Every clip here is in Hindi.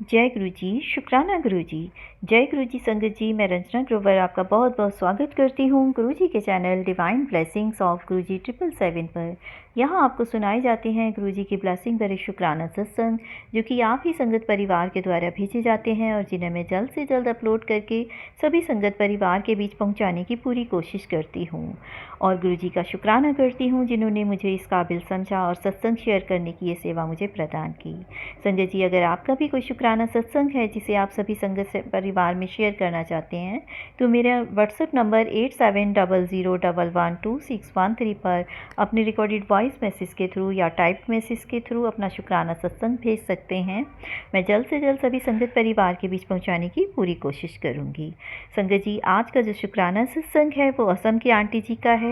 जय गुरु जी, शुक्राना गुरु जी। जय गुरु जी संगत जी, मैं रंजना ग्रोवर आपका बहुत बहुत स्वागत करती हूँ गुरु जी के चैनल डिवाइन ब्लेसिंग्स ऑफ गुरु जी 777 पर। यहाँ आपको सुनाए जाते हैं गुरु जी की ब्लेसिंग भरे शुक्राना सत्संग, जो कि आप ही संगत परिवार के द्वारा भेजे जाते हैं और जिन्हें मैं जल्द से जल्द अपलोड करके सभी संगत परिवार के बीच पहुँचाने की पूरी कोशिश करती हूँ। और गुरु जी का शुक्राना करती हूँ जिन्होंने मुझे इस काबिल समझा और सत्संग शेयर करने की ये सेवा मुझे प्रदान की। संगत जी, अगर आपका भी कोई शुक्राना सत्संग है जिसे आप सभी संगत से परिवार में शेयर करना चाहते हैं, तो मेरा व्हाट्सएप नंबर 8700112613 पर अपने रिकॉर्डेड वॉइस मैसेज के थ्रू या टाइप्ड मैसेज के थ्रू अपना शुक्राना सत्संग भेज सकते हैं। मैं जल्द से जल्द सभी संगत परिवार के बीच पहुंचाने की पूरी कोशिश करूंगी। संगत जी, आज का जो शुक्राना सत्संग है वो असम की आंटी जी का है।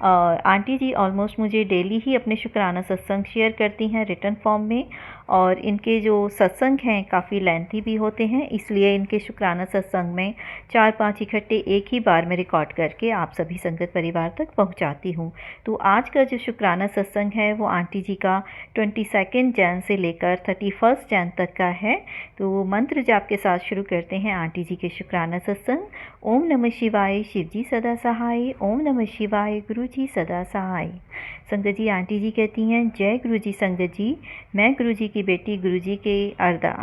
आंटी जी ऑलमोस्ट मुझे डेली ही अपने शुक्राना सत्संग शेयर करती हैं रिटन फॉर्म में, और इनके जो सत्संग हैं काफ़ी लेंथी भी होते हैं, इसलिए इनके शुक्राना सत्संग में 4-5 इकट्ठे एक ही बार में रिकॉर्ड करके आप सभी संगत परिवार तक पहुंचाती हूं। तो आज का जो शुक्राना सत्संग है वो आंटी जी का 22 जैन से लेकर 31 जैन तक का है। तो मंत्र जाप के साथ शुरू करते हैं आंटी जी के शुक्राना सत्संग। ओम नमः शिवाय, शिव जी सदा सहाय। ओम नमः शिवाय, गुरु जी सदा सहाय। संगत जी, आंटी जी कहती हैं, जय गुरु जी संगत जी। मैं गुरु जी की बेटी गुरु जी के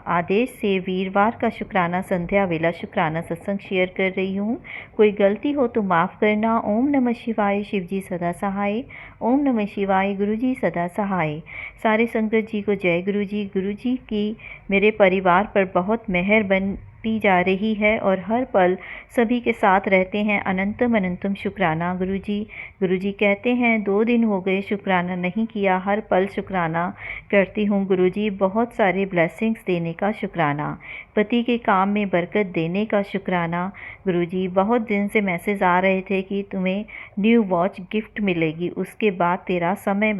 आदेश से वीरवार का शुक्राना संध्या वेला शुक्राना सत्संग शेयर कर रही हूँ। कोई गलती हो तो माफ़ करना। ओम नमः शिवाय, शिव जी सदा सहाय। ओम नमः शिवाय, गुरु जी सदा सहाय। सारे संगत जी को जय गुरु जी। गुरु जी की मेरे परिवार पर बहुत मेहर बनती जा रही है और हर पल सभी के साथ रहते हैं। अनंतम अनंतम शुक्राना गुरु जी। गुरु जी कहते हैं 2 दिन हो गए शुक्राना नहीं किया, हर पल शुक्राना करती हूँ गुरु जी। बहुत सारे ब्लेसिंग्स देने का शुक्राना, पति के काम में बरकत देने का शुक्राना गुरु जी। बहुत दिन से मैसेज आ रहे थे कि तुम्हें न्यू वॉच गिफ्ट मिलेगी, उसके बाद तेरा समय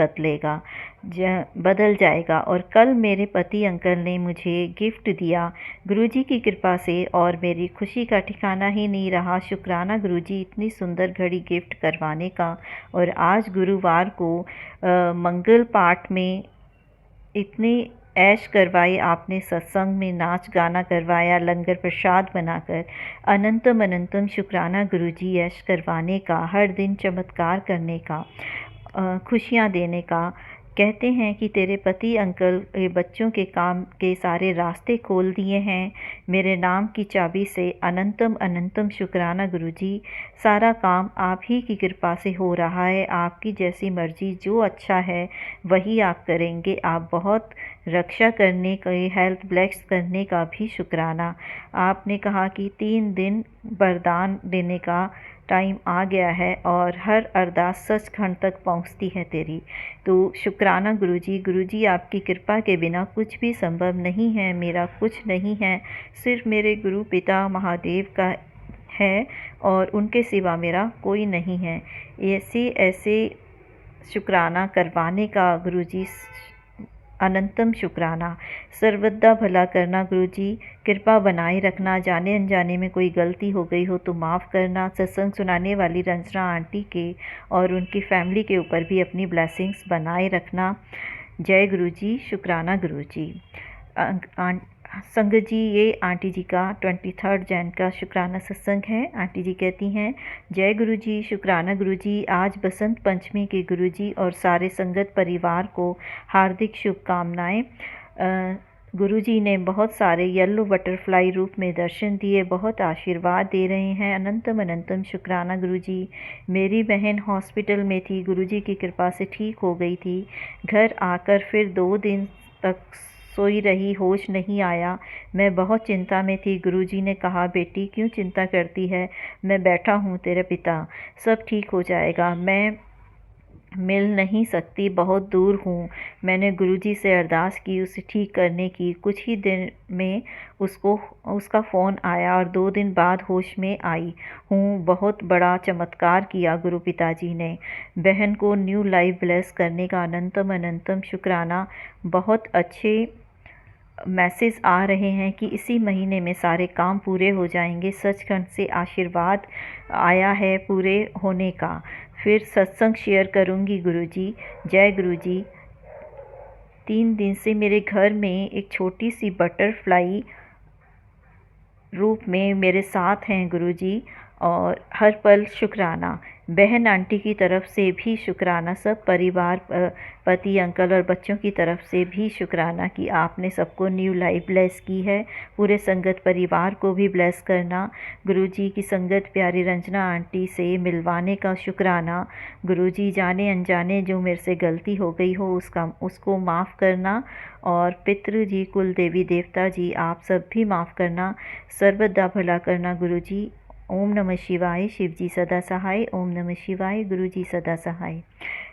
बदल जाएगा। और कल मेरे पति अंकल ने मुझे गिफ्ट दिया गुरु जी की कृपा से, और मेरी खुशी का ठिकाना ही नहीं रहा। शुक्राना गुरु जी इतनी सुंदर घड़ी गिफ्ट करवाने का। और आज गुरुवार को मंगल पाठ में इतनी ऐश करवाई आपने, सत्संग में नाच गाना करवाया, लंगर प्रसाद बनाकर। अनंतम अनंतम शुक्राना गुरु जी, ऐश करवाने का, हर दिन चमत्कार करने का, खुशियाँ देने का। कहते हैं कि तेरे पति अंकल ये बच्चों के काम के सारे रास्ते खोल दिए हैं मेरे नाम की चाबी से। अनंतम अनंतम शुक्राना गुरु जी। सारा काम आप ही की कृपा से हो रहा है, आपकी जैसी मर्जी, जो अच्छा है वही आप करेंगे। आप बहुत रक्षा करने का, हेल्थ ब्लेस करने का भी शुक्राना। आपने कहा कि 3 दिन वरदान देने का टाइम आ गया है और हर अरदास सचखंड तक पहुंचती है तेरी। तो शुक्राना गुरु जी। गुरु जी, आपकी कृपा के बिना कुछ भी संभव नहीं है, मेरा कुछ नहीं है, सिर्फ मेरे गुरु पिता महादेव का है और उनके सिवा मेरा कोई नहीं है। ऐसे ऐसे शुक्राना करवाने का गुरु जी, अनंतम शुक्राना। सर्वदा भला करना गुरु जी, कृपा बनाए रखना। जाने अनजाने में कोई गलती हो गई हो तो माफ़ करना। सत्संग सुनाने वाली रंजना आंटी के और उनकी फैमिली के ऊपर भी अपनी ब्लेसिंग्स बनाए रखना। जय गुरु जी, शुक्राना गुरु जी। संगत जी, ये आंटी जी का 23 जैन का शुक्राना सत्संग है। आंटी जी कहती हैं, जय गुरु जी, शुक्राना गुरु जी। आज बसंत पंचमी के गुरु जी और सारे संगत परिवार को हार्दिक शुभकामनाएं। गुरु जी ने बहुत सारे येलो बटरफ्लाई रूप में दर्शन दिए, बहुत आशीर्वाद दे रहे हैं। अनंतम अनंतम शुक्राना गुरु जी। मेरी बहन हॉस्पिटल में थी, गुरु जी की कृपा से ठीक हो गई थी। घर आकर फिर 2 दिन तक सोई रही, होश नहीं आया। मैं बहुत चिंता में थी। गुरुजी ने कहा, बेटी क्यों चिंता करती है, मैं बैठा हूँ तेरे पिता, सब ठीक हो जाएगा। मैं मिल नहीं सकती, बहुत दूर हूँ। मैंने गुरुजी से अरदास की उसे ठीक करने की। कुछ ही दिन में उसका फ़ोन आया और 2 दिन बाद होश में आई हूँ। बहुत बड़ा चमत्कार किया गुरु पिताजी ने। बहन को न्यू लाइफ ब्लेस करने का अनंतम अनंतम शुक्राना। बहुत अच्छे मैसेज आ रहे हैं कि इसी महीने में सारे काम पूरे हो जाएंगे। सचखंड से आशीर्वाद आया है पूरे होने का। फिर सत्संग शेयर करूंगी गुरुजी। जय गुरुजी। 3 दिन से मेरे घर में एक छोटी सी बटरफ्लाई रूप में मेरे साथ हैं गुरुजी, और हर पल शुक्राना। बहन आंटी की तरफ से भी शुक्राना, सब परिवार, पति, अंकल और बच्चों की तरफ से भी शुक्राना कि आपने सबको न्यू लाइफ ब्लेस की है। पूरे संगत परिवार को भी ब्लेस करना। गुरुजी की संगत प्यारी रंजना आंटी से मिलवाने का शुक्राना। गुरुजी जाने अनजाने जो मेरे से गलती हो गई हो उसको माफ़ करना, और पितृ जी, कुल देवी देवता जी, आप सब भी माफ़ करना, सर्वदा भला करना गुरुजी। ओम नमः शिवाय। शिव जी सदा सहाय। ओम नमः शिवाय। गुरु जी सदा सहाय।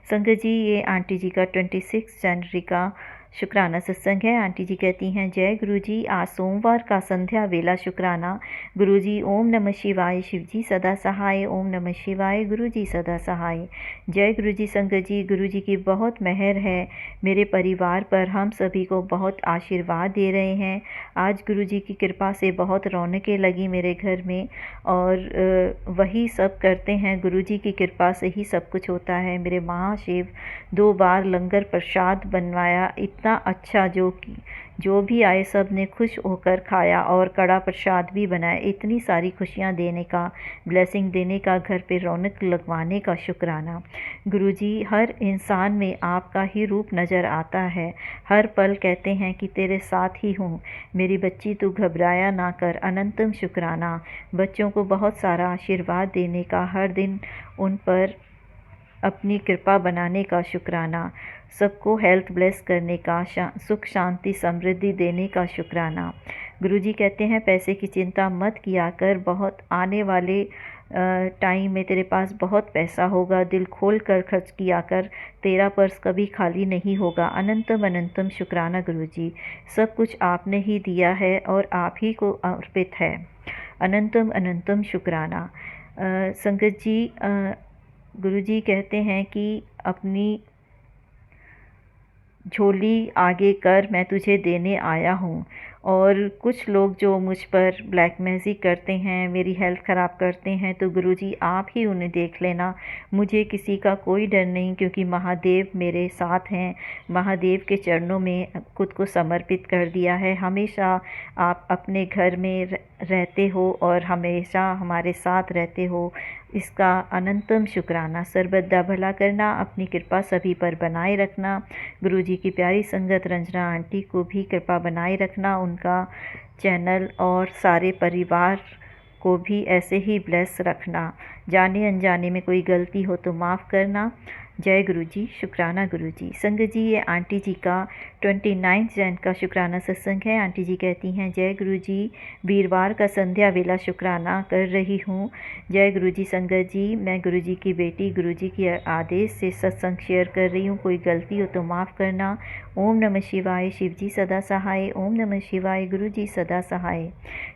संगत जी, ये आंटी जी का 26 जनवरी का शुक्राना सत्संग है। आंटी जी कहती हैं, जय गुरु जी, आज सोमवार का संध्या वेला शुक्राना। गुरु जी ओम नमः शिवाय। शिव जी सदा सहाय। ओम नमः शिवाय। गुरु जी सदा सहाय। जय गुरु जी। संगत जी, गुरु जी की बहुत मेहर है मेरे परिवार पर, हम सभी को बहुत आशीर्वाद दे रहे हैं। आज गुरु जी की कृपा से बहुत रौनकें लगी मेरे घर में, और वही सब करते हैं। गुरु जी की कृपा से ही सब कुछ होता है। मेरे महाशिव 2 बार लंगर प्रसाद बनवाया, इतना अच्छा, जो भी आए सब ने खुश होकर खाया, और कड़ा प्रसाद भी बनाया। इतनी सारी खुशियाँ देने का, ब्लेसिंग देने का, घर पे रौनक लगवाने का शुक्राना। गुरुजी, हर इंसान में आपका ही रूप नज़र आता है। हर पल कहते हैं कि तेरे साथ ही हूँ। मेरी बच्ची, तू घबराया ना कर। अनंतम शुक्राना। बच्चों को बहुत सारा आशीर्वाद देने का, हर दिन उन पर अपनी कृपा बनाने का शुक्राना। सबको हेल्थ ब्लेस करने का, सुख शांति समृद्धि देने का शुक्राना। गुरुजी कहते हैं, पैसे की चिंता मत किया कर, बहुत आने वाले टाइम में तेरे पास बहुत पैसा होगा। दिल खोल कर खर्च किया कर, तेरा पर्स कभी खाली नहीं होगा। अनंतम अनंतम शुक्राना गुरुजी। सब कुछ आपने ही दिया है और आप ही को अर्पित है। अनंतम अनंतम शुक्राना। संगत जी, गुरुजी कहते हैं कि अपनी झोली आगे कर, मैं तुझे देने आया हूँ। और कुछ लोग जो मुझ पर ब्लैक मैजिक करते हैं, मेरी हेल्थ ख़राब करते हैं, तो गुरुजी आप ही उन्हें देख लेना। मुझे किसी का कोई डर नहीं, क्योंकि महादेव मेरे साथ हैं। महादेव के चरणों में खुद को समर्पित कर दिया है। हमेशा आप अपने घर में रहते हो और हमेशा हमारे साथ रहते हो, इसका अनंतम शुक्राना। सर्वदा भला करना, अपनी कृपा सभी पर बनाए रखना। गुरुजी की प्यारी संगत रंजना आंटी को भी कृपा बनाए रखना, उनका चैनल और सारे परिवार को भी ऐसे ही ब्लेस रखना। जाने अनजाने में कोई गलती हो तो माफ़ करना। जय गुरुजी। शुक्राना गुरुजी। संगत जी, ये आंटी जी का 29 जैन का शुक्राना सत्संग है। आंटी जी कहती हैं, जय गुरुजी, वीरवार का संध्या वेला शुक्राना कर रही हूँ। जय गुरुजी। संगत जी, मैं गुरुजी की बेटी, गुरुजी के आदेश से सत्संग शेयर कर रही हूँ। कोई गलती हो तो माफ़ करना। ओम नमः शिवाय। शिव जी सदा सहाय। ओम नमः शिवाय। गुरुजी सदा सहाय।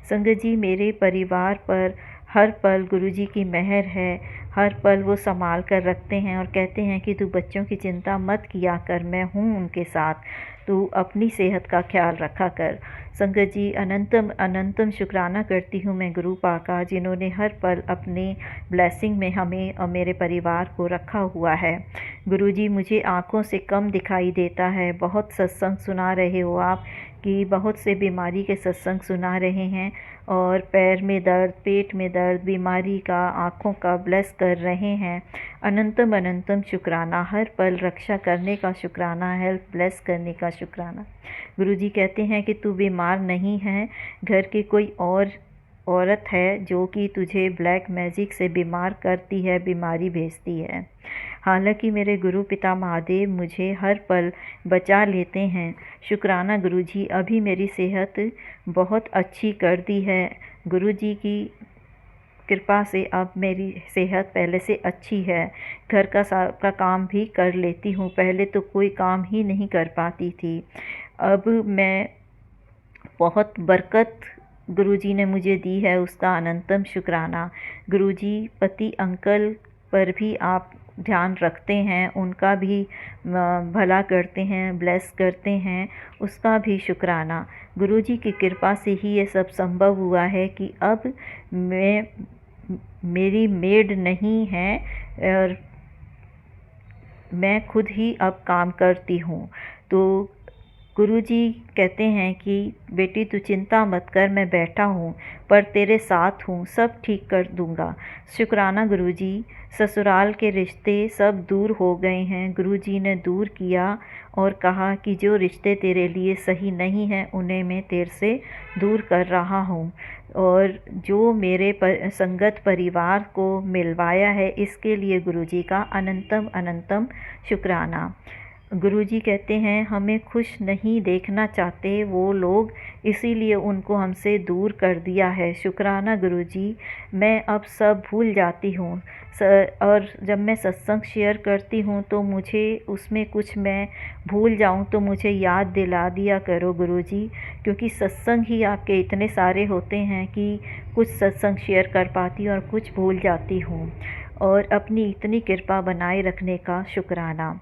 संगत जी, मेरे परिवार पर हर पल गुरुजी की मेहर है। हर पल वो संभाल कर रखते हैं और कहते हैं कि तू बच्चों की चिंता मत किया कर, मैं हूँ उनके साथ, तू अपनी सेहत का ख्याल रखा कर। संगत जी, अनंतम अनंतम शुक्राना करती हूँ मैं गुरु पा का, जिन्होंने हर पल अपने ब्लेसिंग में हमें और मेरे परिवार को रखा हुआ है। गुरुजी, मुझे आँखों से कम दिखाई देता है। बहुत सत्संग सुना रहे हो आप, कि बहुत से बीमारी के सत्संग सुना रहे हैं, और पैर में दर्द, पेट में दर्द, बीमारी का, आँखों का ब्लेस कर रहे हैं। अनंतम अनंतम शुक्राना। हर पल रक्षा करने का शुक्राना, हेल्थ ब्लेस करने का शुक्राना। गुरुजी कहते हैं कि तू बीमार नहीं है, घर की कोई और औरत है जो कि तुझे ब्लैक मैजिक से बीमार करती है, बीमारी भेजती है। हालांकि मेरे गुरु पिता महादेव मुझे हर पल बचा लेते हैं। शुक्राना गुरुजी, अभी मेरी सेहत बहुत अच्छी कर दी है। गुरुजी की कृपा से अब मेरी सेहत पहले से अच्छी है। घर का काम भी कर लेती हूँ, पहले तो कोई काम ही नहीं कर पाती थी। अब मैं बहुत बरकत गुरुजी ने मुझे दी है, उसका अनंतम शुक्राना। गुरुजी, पति अंकल पर भी आप ध्यान रखते हैं, उनका भी भला करते हैं, ब्लेस करते हैं, उसका भी शुक्राना। गुरुजी की कृपा से ही ये सब संभव हुआ है कि अब मेरी मेड नहीं है और मैं खुद ही अब काम करती हूँ। तो गुरुजी कहते हैं कि बेटी तू चिंता मत कर, मैं बैठा हूँ पर तेरे साथ हूँ, सब ठीक कर दूँगा। शुक्राना गुरुजी, ससुराल के रिश्ते सब दूर हो गए हैं। गुरुजी ने दूर किया और कहा कि जो रिश्ते तेरे लिए सही नहीं हैं उन्हें मैं तेरे से दूर कर रहा हूँ, और जो मेरे संगत परिवार को मिलवाया है इसके लिए गुरुजी का अनंतम अनंतम शुक्राना। गुरुजी कहते हैं हमें खुश नहीं देखना चाहते वो लोग, इसीलिए उनको हमसे दूर कर दिया है। शुक्राना गुरुजी, मैं अब सब भूल जाती हूँ और जब मैं सत्संग शेयर करती हूँ तो मुझे उसमें कुछ मैं भूल जाऊँ तो मुझे याद दिला दिया करो गुरुजी, क्योंकि सत्संग ही आपके इतने सारे होते हैं कि कुछ सत्संग शेयर कर पाती हूँ और कुछ भूल जाती हूँ, और अपनी इतनी कृपा बनाए रखने का शुक्राना।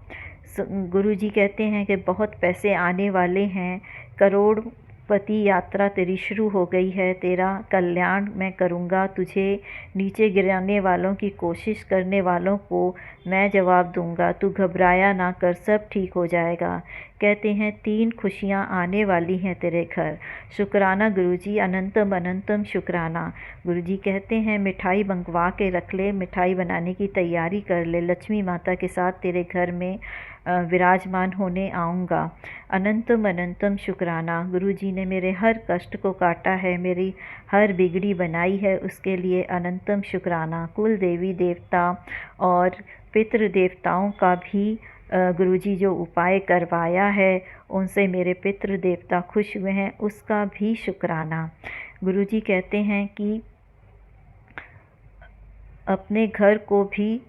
गुरुजी कहते हैं कि बहुत पैसे आने वाले हैं, करोड़पति यात्रा तेरी शुरू हो गई है, तेरा कल्याण मैं करूँगा, तुझे नीचे गिराने वालों की कोशिश करने वालों को मैं जवाब दूँगा, तू घबराया ना कर, सब ठीक हो जाएगा। कहते हैं 3 खुशियाँ आने वाली हैं तेरे घर। शुक्राना गुरुजी, अनंतम अनंतम शुक्राना। गुरुजी कहते हैं मिठाई मंगवा के रख ले, मिठाई बनाने की तैयारी कर ले, लक्ष्मी माता के साथ तेरे घर में विराजमान होने आऊँगा। अनंतम अनंतम शुक्राना। गुरुजी ने मेरे हर कष्ट को काटा है, मेरी हर बिगड़ी बनाई है, उसके लिए अनंतम शुक्राना। कुल देवी देवता और पितृ देवताओं का भी गुरुजी जो उपाय करवाया है उनसे मेरे पितृ देवता खुश हुए हैं, उसका भी शुक्राना। गुरुजी कहते हैं कि अपने घर को भी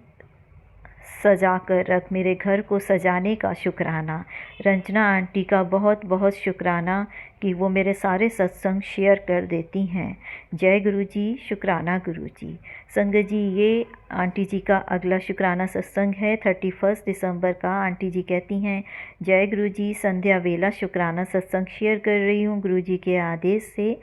सजा कर रख, मेरे घर को सजाने का शुक्राना। रंजना आंटी का बहुत बहुत शुक्राना कि वो मेरे सारे सत्संग शेयर कर देती हैं। जय गुरुजी, शुक्राना गुरुजी। संगत जी, ये आंटी जी का अगला शुक्राना सत्संग है 31 दिसंबर का। आंटी जी कहती हैं जय गुरुजी, संध्या वेला शुक्राना सत्संग शेयर कर रही हूँ गुरुजी के आदेश से।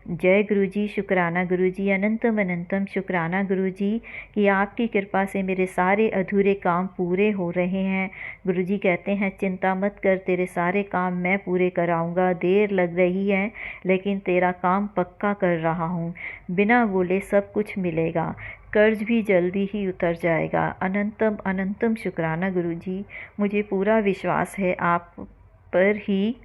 जय गुरुजी, शुक्राना गुरुजी, अनंतम अनंतम शुक्राना गुरुजी कि आपकी कृपा से मेरे सारे अधूरे काम पूरे हो रहे हैं। गुरुजी कहते हैं चिंता मत कर, तेरे सारे काम मैं पूरे कराऊंगा। देर लग रही है लेकिन तेरा काम पक्का कर रहा हूँ। बिना बोले सब कुछ मिलेगा, कर्ज भी जल्दी ही उतर जाएगा। अनंतम अनंतम शुक्राना गुरुजी, मुझे पूरा विश्वास है आप पर ही,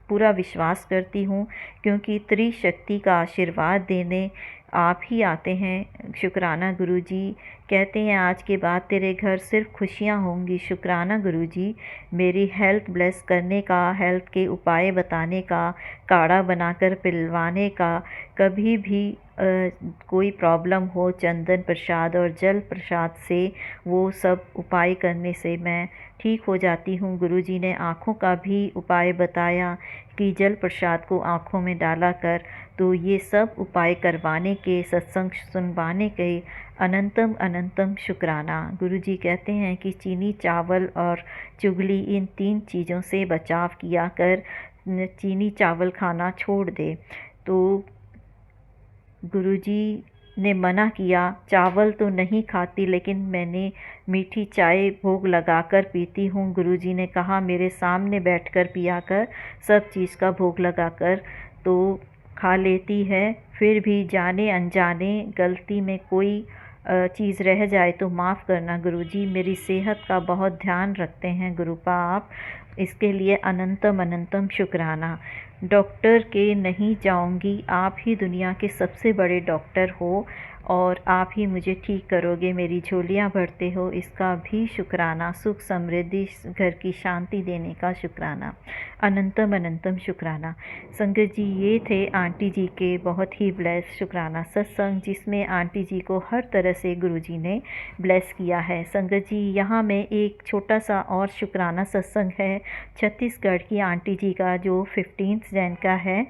पूरा विश्वास करती हूँ क्योंकि त्रिशक्ति का आशीर्वाद देने आप ही आते हैं। शुक्राना गुरुजी। कहते हैं आज के बाद तेरे घर सिर्फ खुशियाँ होंगी। शुक्राना गुरुजी, मेरी हेल्थ ब्लेस करने का, हेल्थ के उपाय बताने का, काढ़ा बनाकर पिलवाने का, कभी भी कोई प्रॉब्लम हो चंदन प्रसाद और जल प्रसाद से वो सब उपाय करने से मैं ठीक हो जाती हूँ। गुरुजी ने आँखों का भी उपाय बताया कि जल प्रसाद को आँखों में डाला कर, तो ये सब उपाय करवाने के, सत्संग सुनवाने के अनंतम अनंतम शुक्राना। गुरुजी कहते हैं कि चीनी, चावल और चुगली, इन 3 चीज़ों से बचाव किया कर, चीनी चावल खाना छोड़ दे। तो गुरुजी ने मना किया, चावल तो नहीं खाती लेकिन मैंने मीठी चाय भोग लगाकर पीती हूँ। गुरुजी ने कहा मेरे सामने बैठकर पिया कर, सब चीज़ का भोग लगाकर तो खा लेती है, फिर भी जाने अनजाने गलती में कोई चीज़ रह जाए तो माफ़ करना गुरुजी। मेरी सेहत का बहुत ध्यान रखते हैं गुरुपा आप, इसके लिए अनंतम अनंतम शुक्राना। डॉक्टर के नहीं जाऊंगी, आप ही दुनिया के सबसे बड़े डॉक्टर हो और आप ही मुझे ठीक करोगे, मेरी झोलियाँ भरते हो, इसका भी शुक्राना। सुख समृद्धि, घर की शांति देने का शुक्राना। अनंतम अनंतम शुक्राना। संगत जी, ये थे आंटी जी के बहुत ही ब्लेस शुक्राना सत्संग, जिसमें आंटी जी को हर तरह से गुरुजी ने ब्लेस किया है। संगत जी, यहाँ में एक छोटा सा और शुक्राना सत्संग है छत्तीसगढ़ की आंटी जी का, जो 15 जैन का है,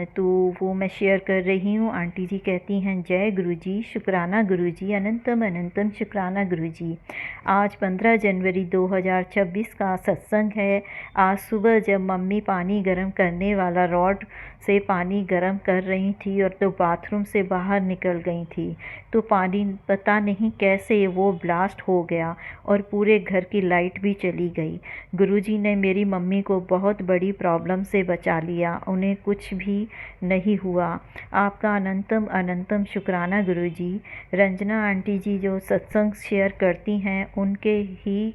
तो वो मैं शेयर कर रही हूँ। आंटी जी कहती हैं जय गुरुजी, शुक्राना गुरुजी, अनंतम अनंतम शुक्राना गुरुजी। आज 15 जनवरी 2026 का सत्संग है। आज सुबह जब मम्मी पानी गर्म करने वाला रॉड से पानी गर्म कर रही थी और तो बाथरूम से बाहर निकल गई थी, तो पानी पता नहीं कैसे वो ब्लास्ट हो गया और पूरे घर की लाइट भी चली गई। गुरुजी ने मेरी मम्मी को बहुत बड़ी प्रॉब्लम से बचा लिया, उन्हें कुछ भी नहीं हुआ। आपका अनंतम अनंतम शुक्राना गुरुजी। रंजना आंटी जी जो सत्संग शेयर करती हैं, उनके ही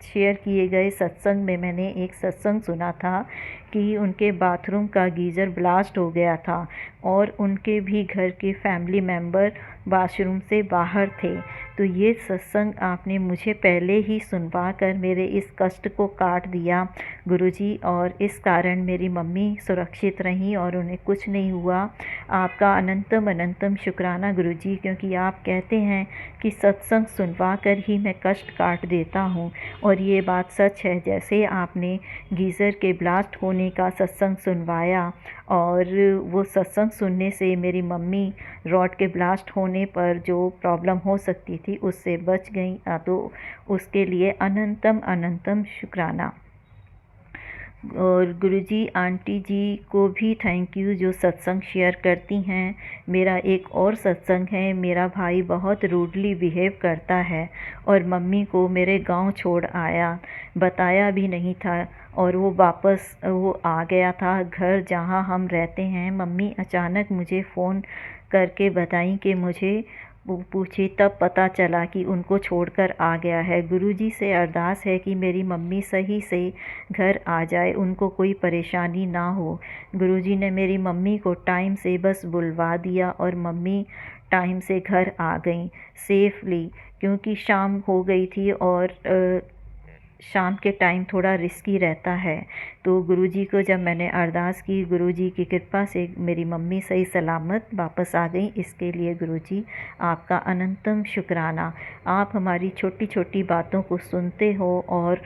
शेयर किए गए सत्संग में मैंने एक सत्संग सुना था कि उनके बाथरूम का गीज़र ब्लास्ट हो गया था और उनके भी घर के फैमिली मेम्बर बाथरूम से बाहर थे। तो ये सत्संग आपने मुझे पहले ही सुनवा कर मेरे इस कष्ट को काट दिया गुरुजी, और इस कारण मेरी मम्मी सुरक्षित रहीं और उन्हें कुछ नहीं हुआ। आपका अनंतम अनंतम शुक्राना गुरुजी, क्योंकि आप कहते हैं कि सत्संग सुनवा कर ही मैं कष्ट काट देता हूँ, और ये बात सच है। जैसे आपने गीज़र के ब्लास्ट होने का सत्संग सुनवाया और वो सत्संग सुनने से मेरी मम्मी रॉड के ब्लास्ट होने पर जो प्रॉब्लम हो सकती थी उससे बच गई, तो उसके लिए अनंतम अनंतम शुक्राना। और गुरुजी आंटी जी को भी थैंक यू जो सत्संग शेयर करती हैं। मेरा एक और सत्संग है, मेरा भाई बहुत रूडली बिहेव करता है और मम्मी को मेरे गांव छोड़ आया, बताया भी नहीं था, और वो वापस वो आ गया था घर जहां हम रहते हैं। मम्मी अचानक मुझे फ़ोन करके बताई कि मुझे पूछी, तब पता चला कि उनको छोड़कर आ गया है। गुरुजी से अरदास है कि मेरी मम्मी सही से घर आ जाए, उनको कोई परेशानी ना हो। गुरुजी ने मेरी मम्मी को टाइम से बस बुलवा दिया और मम्मी टाइम से घर आ गई सेफली, क्योंकि शाम हो गई थी और शाम के टाइम थोड़ा रिस्की रहता है। तो गुरुजी को जब मैंने अरदास की, गुरुजी की कृपा से मेरी मम्मी सही सलामत वापस आ गई। इसके लिए गुरुजी आपका अनंतम शुक्राना। आप हमारी छोटी छोटी बातों को सुनते हो और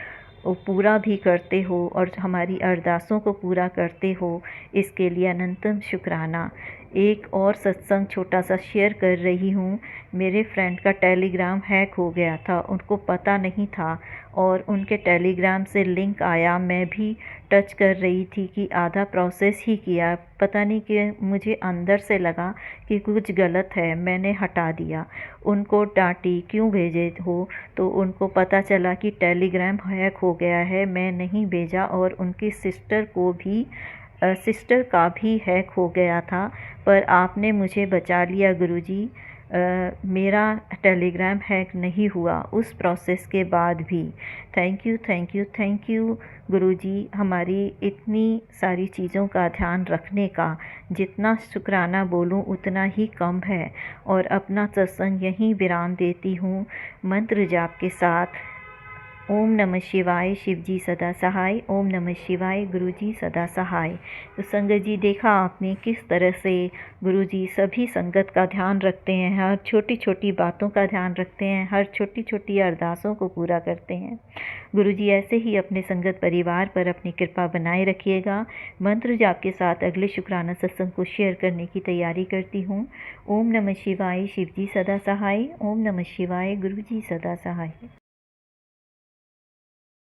पूरा भी करते हो और हमारी अरदासों को पूरा करते हो, इसके लिए अनंतम शुक्राना। एक और सत्संग छोटा सा शेयर कर रही हूँ। मेरे फ्रेंड का टेलीग्राम हैक हो गया था, उनको पता नहीं था और उनके टेलीग्राम से लिंक आया। मैं भी टच कर रही थी कि आधा प्रोसेस ही किया, पता नहीं कि मुझे अंदर से लगा कि कुछ गलत है, मैंने हटा दिया। उनको डांटी, क्यों भेजे हो? तो उनको पता चला कि टेलीग्राम हैक हो गया है, मैं नहीं भेजा, और उनकी सिस्टर का भी हैक हो गया था, पर आपने मुझे बचा लिया गुरुजी। मेरा टेलीग्राम हैक नहीं हुआ उस प्रोसेस के बाद भी। Thank you thank you thank you Guruji, हमारी इतनी सारी चीज़ों का ध्यान रखने का। जितना शुक्राना बोलूं उतना ही कम है। और अपना सत्संग यहीं विराम देती हूँ मंत्र जाप के साथ। ओम नमः शिवाय, शिवजी सदा सहाय। ओम नमः शिवाय, गुरुजी सदा सहाय। तो संगत जी, देखा आपने किस तरह से गुरुजी सभी संगत का ध्यान रखते हैं, हर छोटी छोटी बातों का ध्यान रखते हैं, हर छोटी छोटी अरदासों को पूरा करते हैं। गुरुजी ऐसे ही अपने संगत परिवार पर अपनी कृपा बनाए रखिएगा। मंत्र जाप के साथ अगले शुक्राना सत्संग को शेयर करने की तैयारी करती हूँ। ओम नमः शिवाय, शिवजी सदा सहाय। ओम नमः शिवाय, गुरुजी सदा सहाय।